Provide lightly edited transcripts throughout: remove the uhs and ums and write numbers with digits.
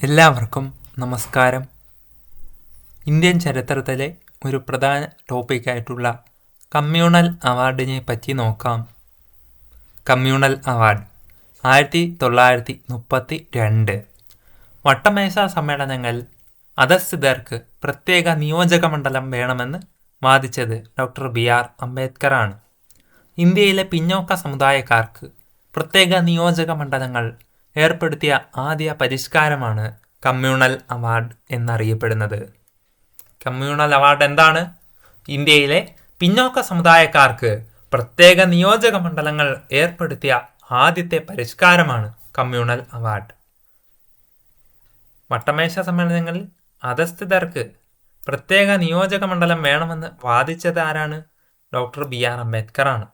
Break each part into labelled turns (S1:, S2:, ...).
S1: എല്ലാവർക്കും നമസ്കാരം. ഇന്ത്യൻ ചരിത്രത്തിലെ ഒരു പ്രധാന ടോപ്പിക്കായിട്ടുള്ള കമ്മ്യൂണൽ അവാർഡിനെ പറ്റി നോക്കാം. കമ്മ്യൂണൽ അവാർഡ് 1932 വട്ടമേശ സമ്മേളനങ്ങൾ അധസ്ഥിതർക്ക് പ്രത്യേക നിയോജക മണ്ഡലം വേണമെന്ന് വാദിച്ചത് ഡോക്ടർ BR അംബേദ്കറാണ്. ഇന്ത്യയിലെ പിന്നോക്ക സമുദായക്കാർക്ക് പ്രത്യേക നിയോജക മണ്ഡലങ്ങൾ ഏർപ്പെടുത്തിയ ആദ്യ പരിഷ്കാരമാണ് കമ്മ്യൂണൽ അവാർഡ് എന്നറിയപ്പെടുന്നത്. കമ്മ്യൂണൽ അവാർഡ് എന്താണ്? ഇന്ത്യയിലെ പിന്നോക്ക സമുദായക്കാർക്ക് പ്രത്യേക നിയോജക മണ്ഡലങ്ങൾ ഏർപ്പെടുത്തിയ ആദ്യത്തെ പരിഷ്കാരമാണ് കമ്മ്യൂണൽ അവാർഡ്. വട്ടമേശ സമ്മേളനങ്ങളിൽ അധസ്ഥിതർക്ക് പ്രത്യേക നിയോജക മണ്ഡലം വേണമെന്ന് വാദിച്ചത് ആരാണ്? ഡോക്ടർ BR അംബേദ്കറാണ്.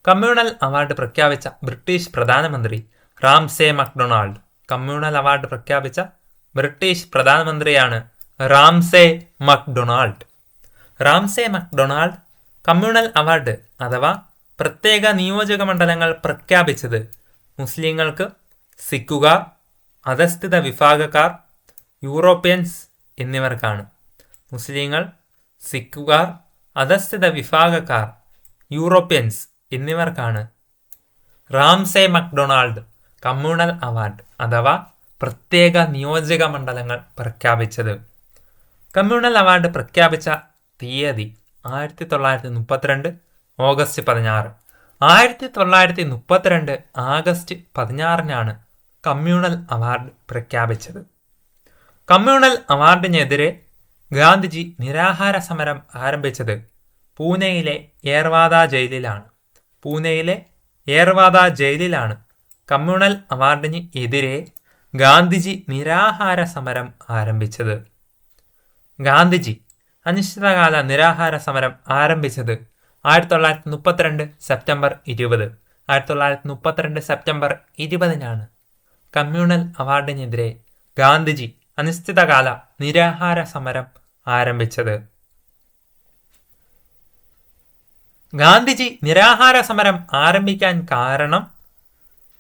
S1: കമ്മ്യൂണൽ അവാർഡ് പ്രഖ്യാപിച്ച ബ്രിട്ടീഷ് പ്രധാനമന്ത്രി റാംസേ മക്ഡൊണാൾഡ്. കമ്മ്യൂണൽ അവാർഡ് പ്രഖ്യാപിച്ച ബ്രിട്ടീഷ് പ്രധാനമന്ത്രിയാണ് Ramsay MacDonald. Ramsay MacDonald communal award അഥവാ പ്രത്യേക നിയോജക മണ്ഡലങ്ങൾ പ്രഖ്യാപിച്ചത് മുസ്ലിങ്ങൾക്ക്, സിഖുകാർ, അധസ്ഥിത വിഭാഗക്കാർ, യൂറോപ്യൻസ് എന്നിവർക്കാണ്. മുസ്ലിങ്ങൾ, സിഖുകാർ, അധസ്ഥിത വിഭാഗക്കാർ, യൂറോപ്യൻസ് എന്നിവർക്കാണ് റാംസേ മക്ഡൊണാൾഡ് കമ്മ്യൂണൽ അവാർഡ് അഥവാ പ്രത്യേക നിയോജക മണ്ഡലങ്ങൾ പ്രഖ്യാപിച്ചത്. കമ്മ്യൂണൽ അവാർഡ് പ്രഖ്യാപിച്ച തീയതി 1932 ഓഗസ്റ്റ് 16. 1932 ആഗസ്റ്റ് 16 കമ്മ്യൂണൽ അവാർഡ് പ്രഖ്യാപിച്ചത്. കമ്മ്യൂണൽ അവാർഡിനെതിരെ ഗാന്ധിജി നിരാഹാര സമരം ആരംഭിച്ചത് പൂനെയിലെ യേർവാദ ജയിലിലാണ്. കമ്മ്യൂണൽ അവാർഡിന് എതിരെ ഗാന്ധിജി നിരാഹാര സമരം ആരംഭിച്ചത്. ഗാന്ധിജി അനിശ്ചിതകാല നിരാഹാര സമരം ആരംഭിച്ചത് 1932 സെപ്റ്റംബർ 20. 1932 സെപ്റ്റംബർ 20 കമ്മ്യൂണൽ അവാർഡിനെതിരെ ഗാന്ധിജി അനിശ്ചിതകാല നിരാഹാര സമരം ആരംഭിച്ചത്. ഗാന്ധിജി നിരാഹാര സമരം ആരംഭിക്കാൻ കാരണം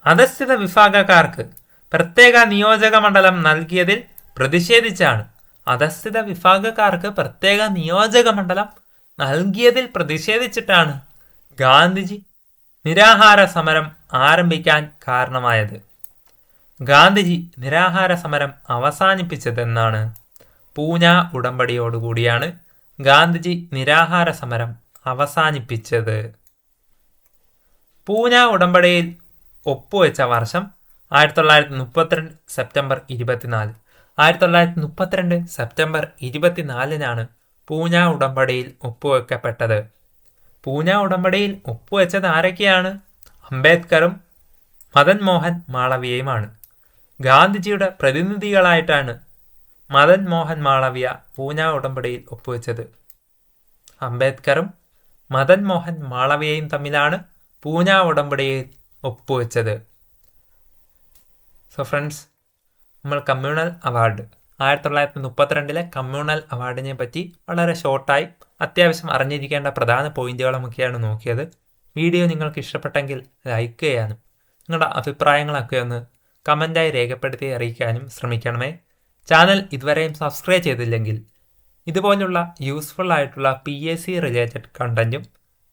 S1: അധസ്ഥിത വിഭാഗക്കാർക്ക് പ്രത്യേക നിയോജക മണ്ഡലം നൽകിയതിൽ പ്രതിഷേധിച്ചാണ്. അധസ്ഥിത വിഭാഗക്കാർക്ക് പ്രത്യേക നിയോജക മണ്ഡലം നൽകിയതിൽ പ്രതിഷേധിച്ചിട്ടാണ് ഗാന്ധിജി നിരാഹാര സമരം ആരംഭിക്കാൻ കാരണമായത്. ഗാന്ധിജി നിരാഹാര സമരം അവസാനിപ്പിച്ചതെന്നാണ്? പൂന ഉടമ്പടിയോടുകൂടിയാണ് ഗാന്ധിജി നിരാഹാര സമരം അവസാനിപ്പിച്ചത്. പൂന ഉടമ്പടിയിൽ ഒപ്പുവെച്ച വർഷം 1932 സെപ്റ്റംബർ 24. 1932 സെപ്റ്റംബർ 24 പൂന ഉടമ്പടിയിൽ ഒപ്പുവെക്കപ്പെട്ടത്. പൂന ഉടമ്പടിയിൽ ഒപ്പുവെച്ചത് ആരൊക്കെയാണ്? അംബേദ്കറും മദൻ മോഹൻ മാളവ്യയുമാണ്. ഗാന്ധിജിയുടെ പ്രതിനിധികളായിട്ടാണ് മദൻ മോഹൻ മാളവ്യ പൂന ഉടമ്പടിയിൽ ഒപ്പുവെച്ചത്. അംബേദ്കറും മദൻ മോഹൻ മാളവ്യയും തമ്മിലാണ് പൂന ഉടമ്പടിയിൽ ഒപ്പുവെച്ചത്. സോ ഫ്രണ്ട്സ്, നമ്മൾ കമ്മ്യൂണൽ അവാർഡ് 1932 കമ്മ്യൂണൽ അവാർഡിനെ പറ്റി വളരെ ഷോർട്ടായി അത്യാവശ്യം അറിഞ്ഞിരിക്കേണ്ട പ്രധാന പോയിന്റുകളുമൊക്കെയാണ് നോക്കിയത്. വീഡിയോ നിങ്ങൾക്ക് ഇഷ്ടപ്പെട്ടെങ്കിൽ ലൈക്ക് ചെയ്യാനും നിങ്ങളുടെ അഭിപ്രായങ്ങളൊക്കെ ഒന്ന് കമൻറ്റായി രേഖപ്പെടുത്തി അറിയിക്കാനും ശ്രമിക്കണമേ. ചാനൽ ഇതുവരെയും സബ്സ്ക്രൈബ് ചെയ്തില്ലെങ്കിൽ ഇതുപോലുള്ള യൂസ്ഫുൾ ആയിട്ടുള്ള PSC റിലേറ്റഡ് കണ്ടന്റും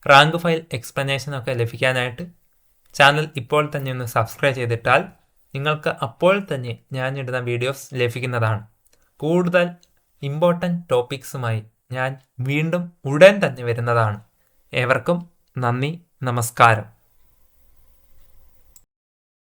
S1: റാങ്ക് ഫയൽ എക്സ്പ്ലനേഷനൊക്കെ ലഭിക്കാനായിട്ട് ചാനൽ ഇപ്പോൾ തന്നെ ഒന്ന് സബ്സ്ക്രൈബ് ചെയ്തിട്ടാൽ നിങ്ങൾക്ക് അപ്പോൾ തന്നെ ഞാനിടുന്ന വീഡിയോസ് ലഭിക്കുന്നതാണ്. കൂടുതൽ ഇമ്പോർട്ടൻറ്റ് ടോപ്പിക്സുമായി ഞാൻ വീണ്ടും ഉടൻ തന്നെ വരുന്നതാണ്. ഏവർക്കും നന്ദി, നമസ്കാരം.